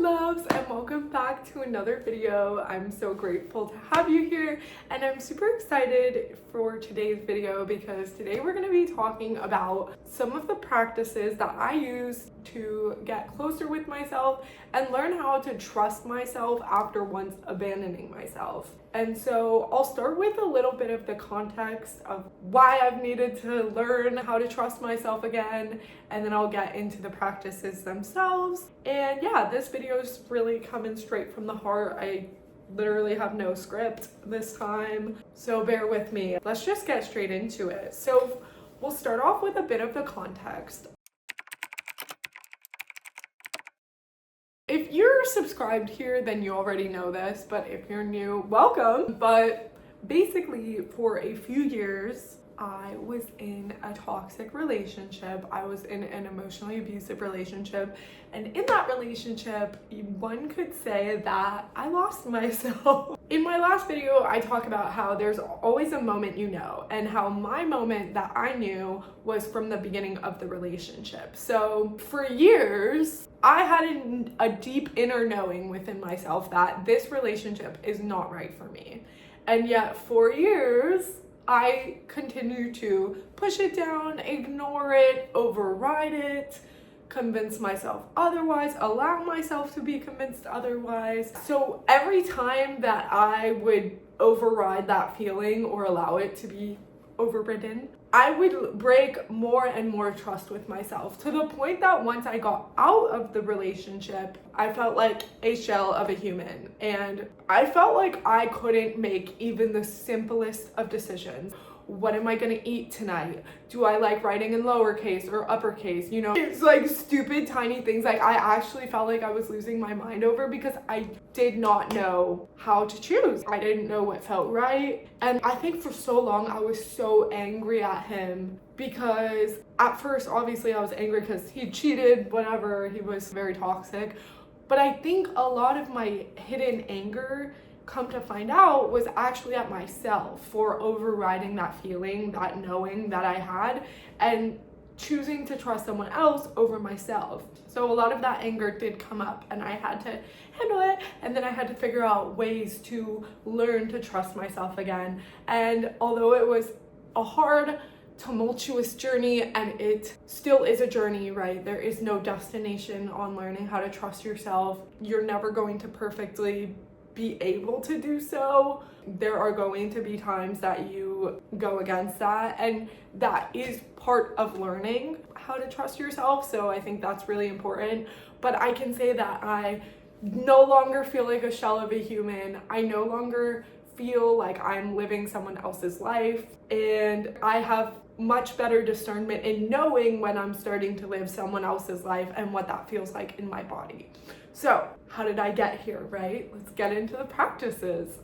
loves, and welcome back to another video. I'm so grateful to have you here, and I'm super excited for today's video because today we're going to be talking about some of the practices that I use to get closer with myself and learn how to trust myself after once abandoning myself. And so I'll start with a little bit of the context of why I've needed to learn how to trust myself again, and then I'll get into the practices themselves. And yeah, this video is really coming straight from the heart. I literally have no script this time, so bear with me. Let's just get straight into it. So we'll start off with a bit of the context. If you're subscribed here, then you already know this, but if you're new, welcome. But basically, for a few years, I was in a toxic relationship. I was in an emotionally abusive relationship. And in that relationship, one could say that I lost myself. In my last video, I talk about how there's always a moment you know, and how my moment that I knew was from the beginning of the relationship. So for years, I had a deep inner knowing within myself that this relationship is not right for me. And yet for years, I continue to push it down, ignore it, override it, convince myself otherwise, allow myself to be convinced otherwise. So every time that I would override that feeling or allow it to be overridden, I would break more and more trust with myself, to the point that once I got out of the relationship, I felt like a shell of a human, and I felt like I couldn't make even the simplest of decisions. What am I gonna eat tonight? Do I like writing in lowercase or uppercase? You know, it's like stupid tiny things like I actually felt like I was losing my mind over because I did not know how to choose. I didn't know what felt right. And I think for so long I was so angry at him because at first, obviously I was angry because he cheated, whatever, he was very toxic. But I think a lot of my hidden anger, come to find out, was actually at myself for overriding that feeling, that knowing that I had, and choosing to trust someone else over myself. So a lot of that anger did come up, and I had to handle it, and then I had to figure out ways to learn to trust myself again. And although it was a hard, tumultuous journey, and it still is a journey, right? There is no destination on learning how to trust yourself. You're never going to perfectly be able to do so. There are going to be times that you go against that, and that is part of learning how to trust yourself. So I think that's really important. But I can say that I no longer feel like a shell of a human. I no longer feel like I'm living someone else's life, and I have much better discernment in knowing when I'm starting to live someone else's life and what that feels like in my body. So how did I get here, right? Let's get into the practices.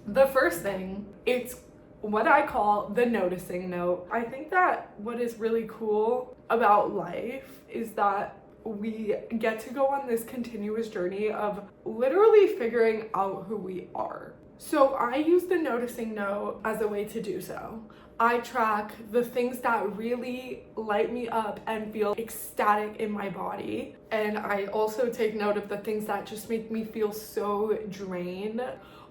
The first thing, it's what I call the noticing note. I think that what is really cool about life is that we get to go on this continuous journey of literally figuring out who we are. So I use the noticing note as a way to do so. I track the things that really light me up and feel ecstatic in my body. And I also take note of the things that just make me feel so drained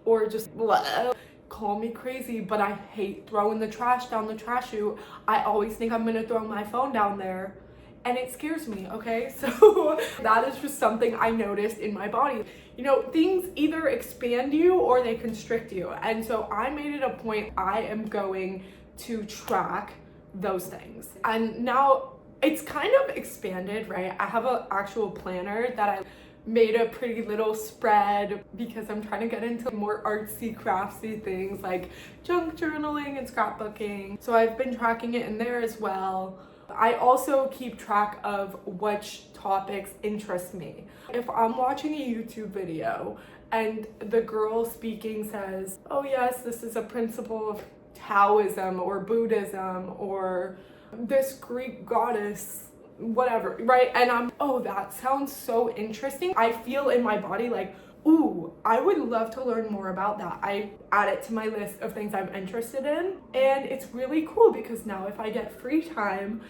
or just blah. Call me crazy, but I hate throwing the trash down the trash chute. I always think I'm gonna throw my phone down there, and it scares me, okay? So that is just something I noticed in my body. You know, things either expand you or they constrict you. And so I made it a point, I am going to track those things. And now it's kind of expanded, right? I have an actual planner that I made a pretty little spread because I'm trying to get into more artsy, craftsy things like junk journaling and scrapbooking. So I've been tracking it in there as well. I also keep track of which topics interest me. If I'm watching a YouTube video and the girl speaking says, oh yes, this is a principle of Taoism or Buddhism or this Greek goddess, whatever, right? And I'm, oh, that sounds so interesting. I feel in my body like, ooh, I would love to learn more about that. I add it to my list of things I'm interested in. And it's really cool because now if I get free time,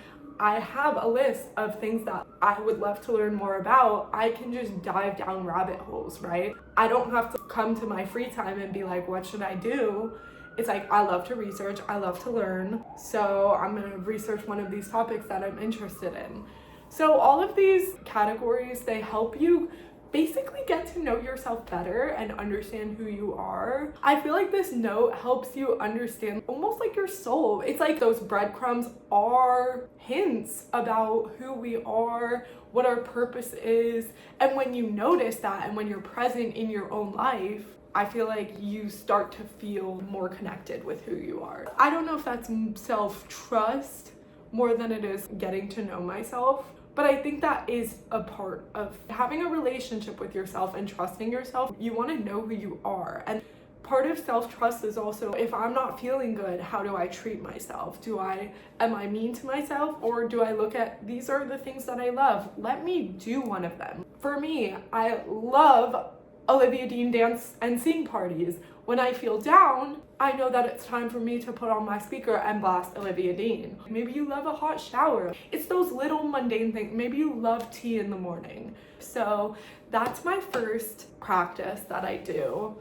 I have a list of things that I would love to learn more about. I can just dive down rabbit holes, right? I don't have to come to my free time and be like, what should I do? It's like, I love to research, I love to learn, so I'm gonna research one of these topics that I'm interested in. So all of these categories, they help you basically get to know yourself better and understand who you are. I feel like this note helps you understand almost like your soul. It's like those breadcrumbs are hints about who we are, what our purpose is. And when you notice that and when you're present in your own life, I feel like you start to feel more connected with who you are. I don't know if that's self-trust more than it is getting to know myself. But I think that is a part of having a relationship with yourself and trusting yourself. You want to know who you are. And part of self-trust is also, if I'm not feeling good, how do I treat myself? Am I mean to myself? Or do I look at, these are the things that I love. Let me do one of them. For me, I love Olivia Dean dance and sing parties. When I feel down, I know that it's time for me to put on my speaker and blast Olivia Dean. Maybe you love a hot shower. It's those little mundane things. Maybe you love tea in the morning. So that's my first practice that I do.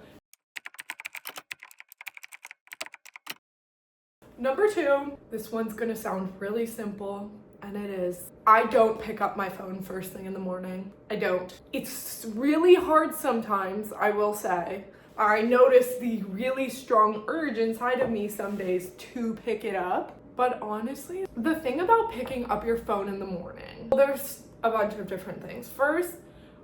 Number 2, this one's gonna sound really simple, and it is, I don't pick up my phone first thing in the morning. I don't. It's really hard sometimes, I will say. I notice the really strong urge inside of me some days to pick it up. But honestly, the thing about picking up your phone in the morning, there's a bunch of different things. First,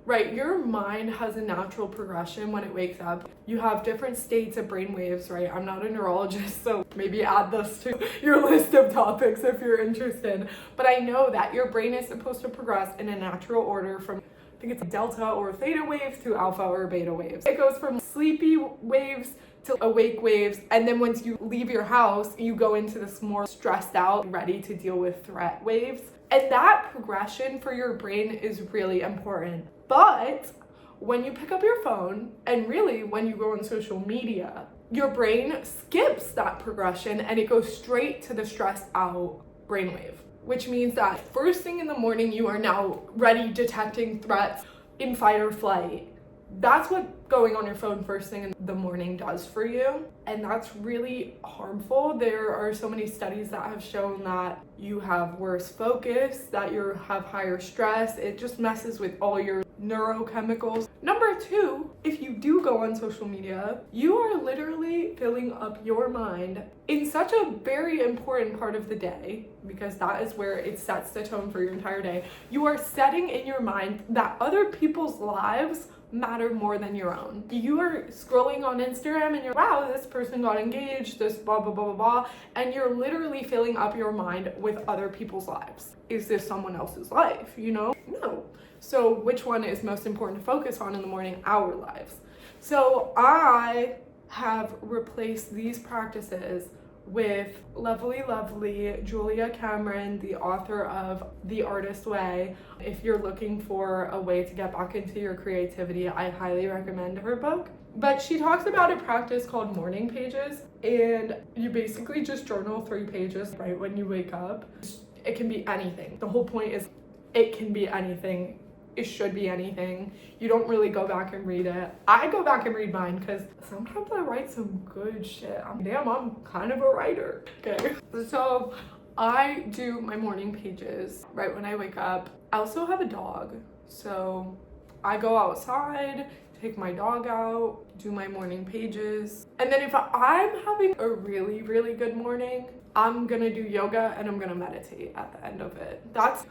right, your mind has a natural progression when it wakes up. You have different states of brain waves, right? I'm not a neurologist, so maybe add this to your list of topics if you're interested. But I know that your brain is supposed to progress in a natural order from, I think it's delta or theta waves to alpha or beta waves. It goes from sleepy waves to awake waves, and then once you leave your house, you go into this more stressed out, ready to deal with threat waves. And that progression for your brain is really important. But when you pick up your phone, and really when you go on social media, your brain skips that progression and it goes straight to the stressed out brainwave. Which means that first thing in the morning, you are now ready detecting threats in fight or flight. That's what going on your phone first thing in the morning does for you. And that's really harmful. There are so many studies that have shown that you have worse focus, that you have higher stress. It just messes with all your neurochemicals. Number 2, if you do go on social media, you are literally filling up your mind in such a very important part of the day, because that is where it sets the tone for your entire day. You are setting in your mind that other people's lives matter more than your own. You are scrolling on Instagram and you're, wow, this person got engaged, this blah, blah, blah, blah, blah, and you're literally filling up your mind with other people's lives. Is this someone else's life, you know? No. So which one is most important to focus on in the morning? Our lives. So I have replaced these practices with lovely Julia Cameron, the author of The Artist Way. If you're looking for a way to get back into your creativity, I highly recommend her book. But she talks about a practice called morning pages, and you basically just journal 3 pages right when you wake up. It can be anything. The whole point is it can be anything. It should be anything. You don't really go back and read it. I go back and read mine because sometimes I write some good shit. I'm kind of a writer. Okay. So I do my morning pages right when I wake up. I also have a dog. So I go outside, take my dog out, do my morning pages. And then if I'm having a really, really good morning, I'm gonna do yoga and I'm gonna meditate at the end of it. That's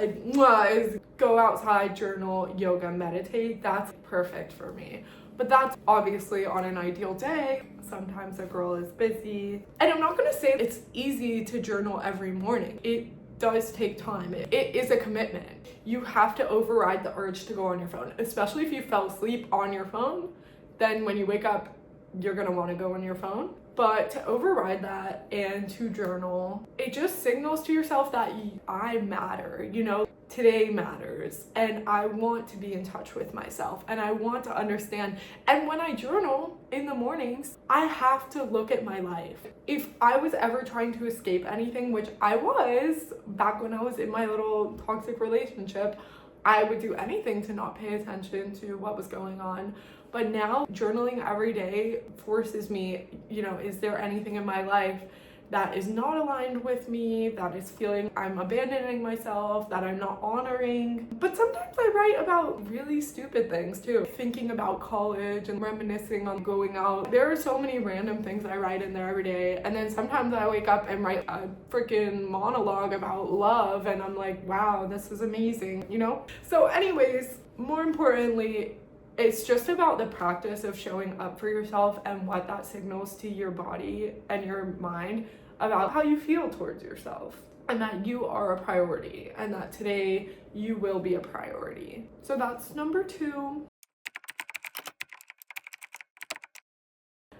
is go outside, journal, yoga, meditate. That's perfect for me. But that's obviously on an ideal day. Sometimes a girl is busy. And I'm not gonna say it's easy to journal every morning. It does take time. It is a commitment. You have to override the urge to go on your phone, especially if you fell asleep on your phone. Then when you wake up, you're gonna wanna go on your phone. But to override that and to journal, it just signals to yourself that I matter, you know, today matters, and I want to be in touch with myself, and I want to understand. And when I journal in the mornings, I have to look at my life. If I was ever trying to escape anything, which I was back when I was in my little toxic relationship, I would do anything to not pay attention to what was going on. But now journaling every day forces me, you know, is there anything in my life that is not aligned with me, that is feeling I'm abandoning myself, that I'm not honoring? But sometimes I write about really stupid things too, thinking about college and reminiscing on going out. There are so many random things I write in there every day, and then sometimes I wake up and write a freaking monologue about love, and I'm like, wow, this is amazing, you know? So anyways, more importantly, it's just about the practice of showing up for yourself and what that signals to your body and your mind about how you feel towards yourself, and that you are a priority, and that today you will be a priority. So that's number 2.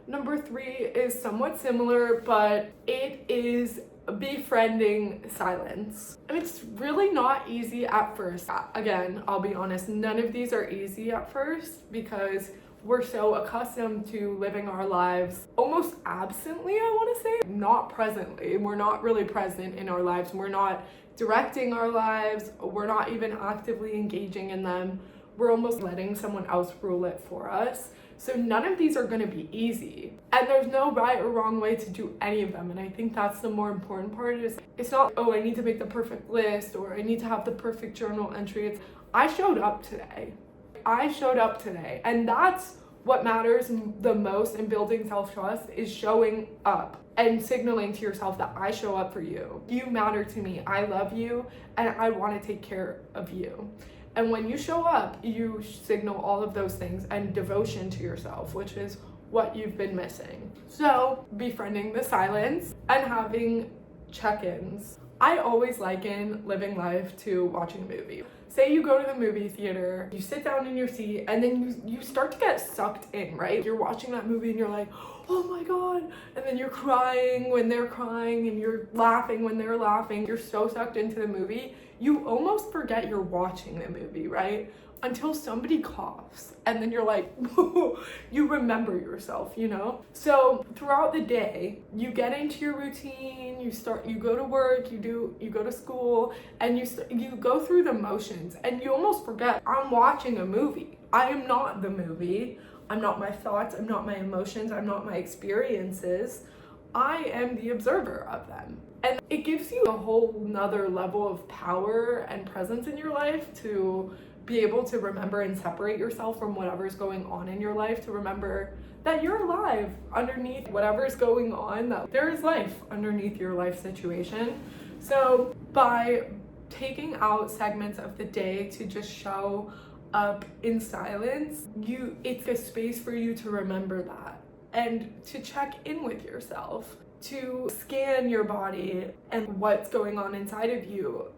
Number 3 is somewhat similar, but it is befriending silence. And it's really not easy at first. Again, I'll be honest, none of these are easy at first because we're so accustomed to living our lives almost absently, I want to say, not presently. We're not really present in our lives. We're not directing our lives. We're not even actively engaging in them. We're almost letting someone else rule it for us. So none of these are going to be easy, and there's no right or wrong way to do any of them. And I think that's the more important part. Is it's not, oh, I need to make the perfect list, or I need to have the perfect journal entry. It's, I showed up today. And that's what matters the most in building self-trust, is showing up and signaling to yourself that I show up for you. You matter to me. I love you, and I want to take care of you. And when you show up, you signal all of those things and devotion to yourself, which is what you've been missing. So befriending the silence and having check-ins. I always liken living life to watching a movie. Say you go to the movie theater, you sit down in your seat, and then you start to get sucked in, right? You're watching that movie and you're like, oh my God. And then you're crying when they're crying, and you're laughing when they're laughing. You're so sucked into the movie, you almost forget you're watching the movie, right? Until somebody coughs, and then you're like, whoa, you remember yourself, you know? So throughout the day, you get into your routine, you go to work, you go to school, and you go through the motions, and you almost forget, I'm watching a movie. I am not the movie. I'm not my thoughts. I'm not my emotions. I'm not my experiences. I am the observer of them. And it gives you a whole nother level of power and presence in your life to be able to remember and separate yourself from whatever's going on in your life, to remember that you're alive underneath whatever's going on, that there is life underneath your life situation. So by taking out segments of the day to just show up in silence, it's a space for you to remember that and to check in with yourself, to scan your body and what's going on inside of you.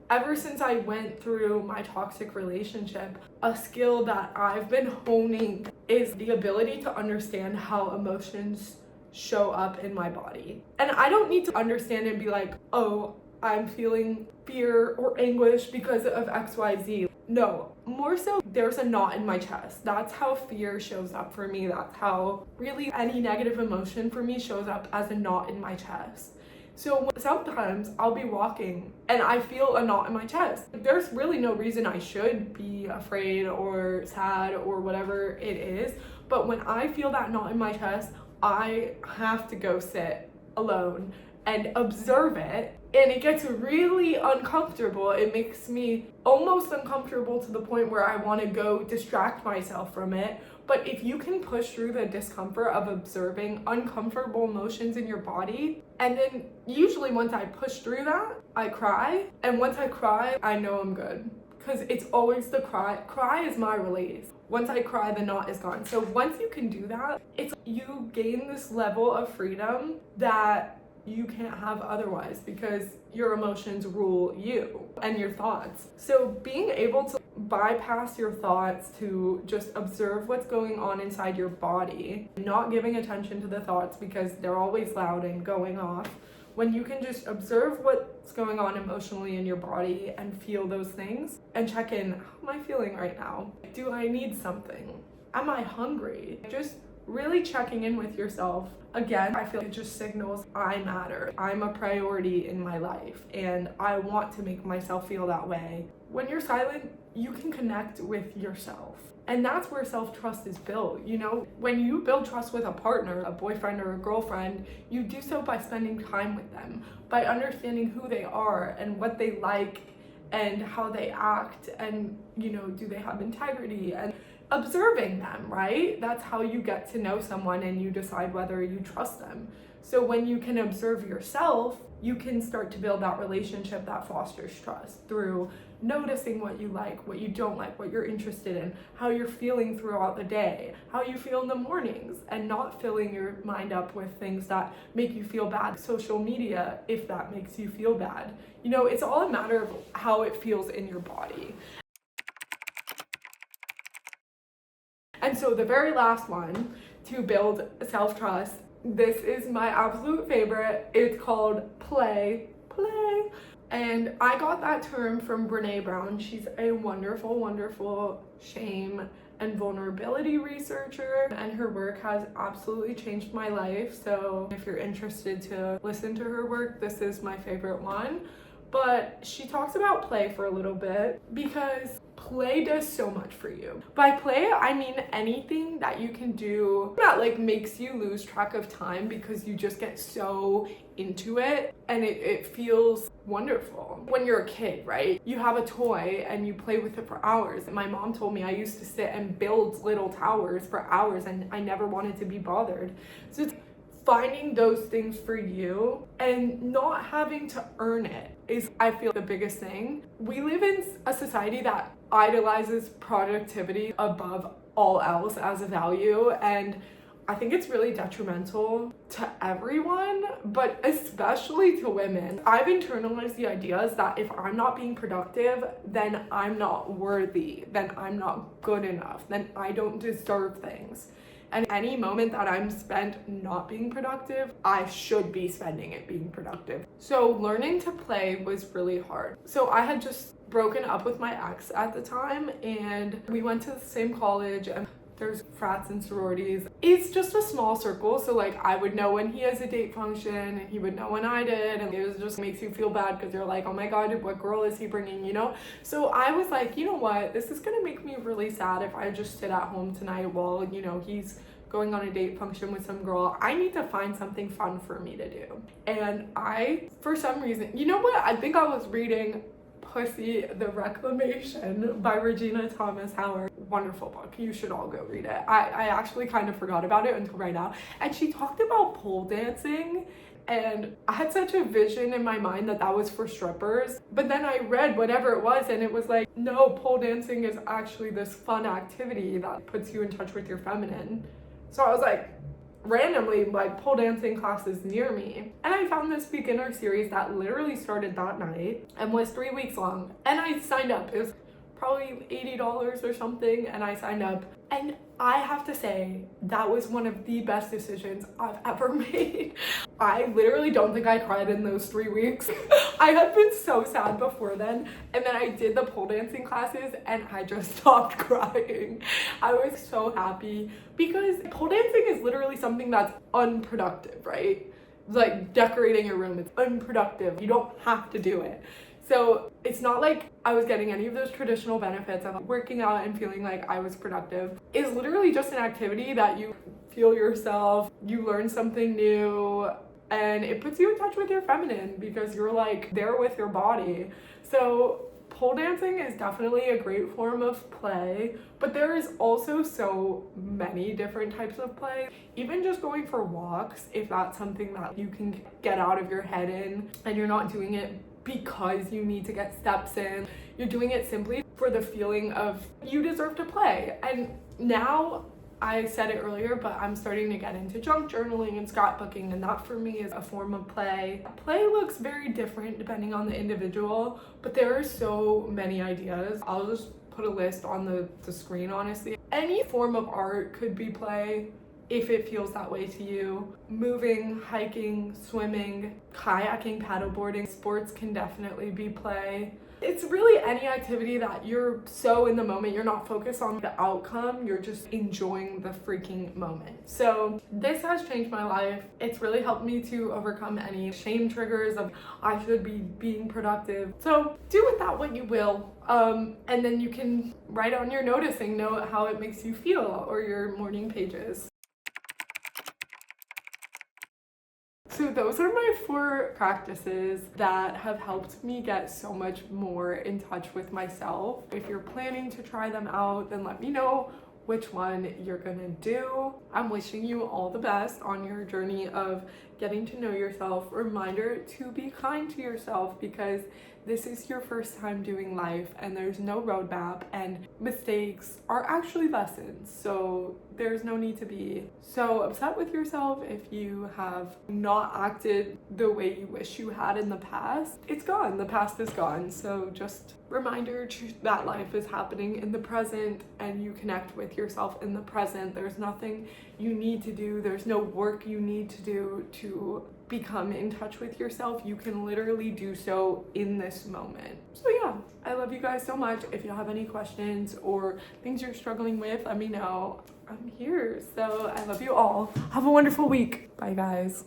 Ever since I went through my toxic relationship, a skill that I've been honing is the ability to understand how emotions show up in my body. And I don't need to understand and be like, oh, I'm feeling fear or anguish because of XYZ. No, more so there's a knot in my chest. That's how fear shows up for me. That's how really any negative emotion for me shows up, as a knot in my chest. So sometimes I'll be walking and I feel a knot in my chest. There's really no reason I should be afraid or sad or whatever it is. But when I feel that knot in my chest, I have to go sit alone and observe it. And it gets really uncomfortable. It makes me almost uncomfortable to the point where I want to go distract myself from it. But if you can push through the discomfort of observing uncomfortable emotions in your body, and then usually once I push through that, I cry. And once I cry, I know I'm good. Because it's always the cry. Cry is my release. Once I cry, the knot is gone. So once you can do that, you gain this level of freedom that you can't have otherwise, because your emotions rule you and your thoughts. So being able to bypass your thoughts to just observe what's going on inside your body, not giving attention to the thoughts because they're always loud and going off. When you can just observe what's going on emotionally in your body and feel those things and check in, how am I feeling right now? Do I need something? Am I hungry? Just really checking in with yourself. Again, I feel it just signals I matter. I'm a priority in my life and I want to make myself feel that way. When you're silent, you can connect with yourself. And that's where self-trust is built. You know, when you build trust with a partner, a boyfriend or a girlfriend, you do so by spending time with them, by understanding who they are and what they like and how they act, and, you know, do they have integrity, and observing them, right? That's how you get to know someone and you decide whether you trust them. So when you can observe yourself, you can start to build that relationship that fosters trust through noticing what you like, what you don't like, what you're interested in, how you're feeling throughout the day, how you feel in the mornings, and not filling your mind up with things that make you feel bad. Social media, if that makes you feel bad. You know, it's all a matter of how it feels in your body. And so the very last one to build self-trust, this is my absolute favorite. It's called play. And I got that term from Brene Brown. She's a wonderful, wonderful shame and vulnerability researcher, and her work has absolutely changed my life. So if you're interested to listen to her work, this is my favorite one. But she talks about play for a little bit because play does so much for you. By play, I mean anything that you can do that like makes you lose track of time because you just get so into it and it feels wonderful. When you're a kid, right? You have a toy and you play with it for hours. My mom told me I used to sit and build little towers for hours and I never wanted to be bothered. So it's finding those things for you and not having to earn it is, I feel, the biggest thing. We live in a society that idolizes productivity above all else as a value, and I think it's really detrimental to everyone, but especially to women. I've internalized the ideas that if I'm not being productive, then I'm not worthy, then I'm not good enough, then I don't deserve things. And any moment that I'm spent not being productive, I should be spending it being productive. So learning to play was really hard. So I had just broken up with my ex at the time, and we went to the same college, and there's frats and sororities. It's just a small circle, so like I would know when he has a date function and he would know when I did, and it was just makes you feel bad because you're like, oh my god, what girl is he bringing, you know? So I was like, you know what, this is gonna make me really sad if I just sit at home tonight while, you know, he's going on a date function with some girl. I need to find something fun for me to do. And I, for some reason, you know what, I think I was reading Pussy the Reclamation by Regina Thomas Howard. Wonderful book. You should all go read it. I actually kind of forgot about it until right now. And she talked about pole dancing, and I had such a vision in my mind that that was for strippers. But then I read whatever it was, and it was like, no, pole dancing is actually this fun activity that puts you in touch with your feminine. So I was like, randomly, like, pole dancing classes near me, and I found this beginner series that literally started that night and was 3 weeks long, and I signed up. It was probably $80 or something, and I signed up, and I have to say that was one of the best decisions I've ever made. I literally don't think I cried in those 3 weeks. I had been so sad before then, and then I did the pole dancing classes and I just stopped crying. I was so happy because pole dancing is literally something that's unproductive, right? Like decorating your room, it's unproductive. You don't have to do it. So it's not like I was getting any of those traditional benefits of working out and feeling like I was productive. It's literally just an activity that you feel yourself, you learn something new, and it puts you in touch with your feminine because you're like there with your body. So pole dancing is definitely a great form of play, but there is also so many different types of play. Even just going for walks, if that's something that you can get out of your head in and you're not doing it because you need to get steps in, you're doing it simply for the feeling of you deserve to play. And now I said it earlier, but I'm starting to get into junk journaling and scrapbooking, and that for me is a form of play. Play looks very different depending on the individual, but there are so many ideas. I'll just put a list on the screen, honestly. Any form of art could be play if it feels that way to you. Moving, hiking, swimming, kayaking, paddleboarding, sports can definitely be play. It's really any activity that you're so in the moment, you're not focused on the outcome, you're just enjoying the freaking moment. So this has changed my life. It's really helped me to overcome any shame triggers of I should be being productive. So do with that what you will. And then you can write on your noticing note how it makes you feel, or your morning pages. So those are my 4 practices that have helped me get so much more in touch with myself. If you're planning to try them out, then let me know which one you're gonna do. I'm wishing you all the best on your journey of getting to know yourself. Reminder to be kind to yourself, because this is your first time doing life and there's no roadmap, and mistakes are actually lessons. So there's no need to be so upset with yourself if you have not acted the way you wish you had in the past. It's gone, the past is gone. So just reminder that life is happening in the present, and you connect with yourself in the present. There's nothing you need to do, there's no work you need to do to become in touch with yourself. You can literally do so in this moment. So yeah, I love you guys so much. If you have any questions or things you're struggling with, let me know. I'm here. So I love you all. Have a wonderful week. Bye guys.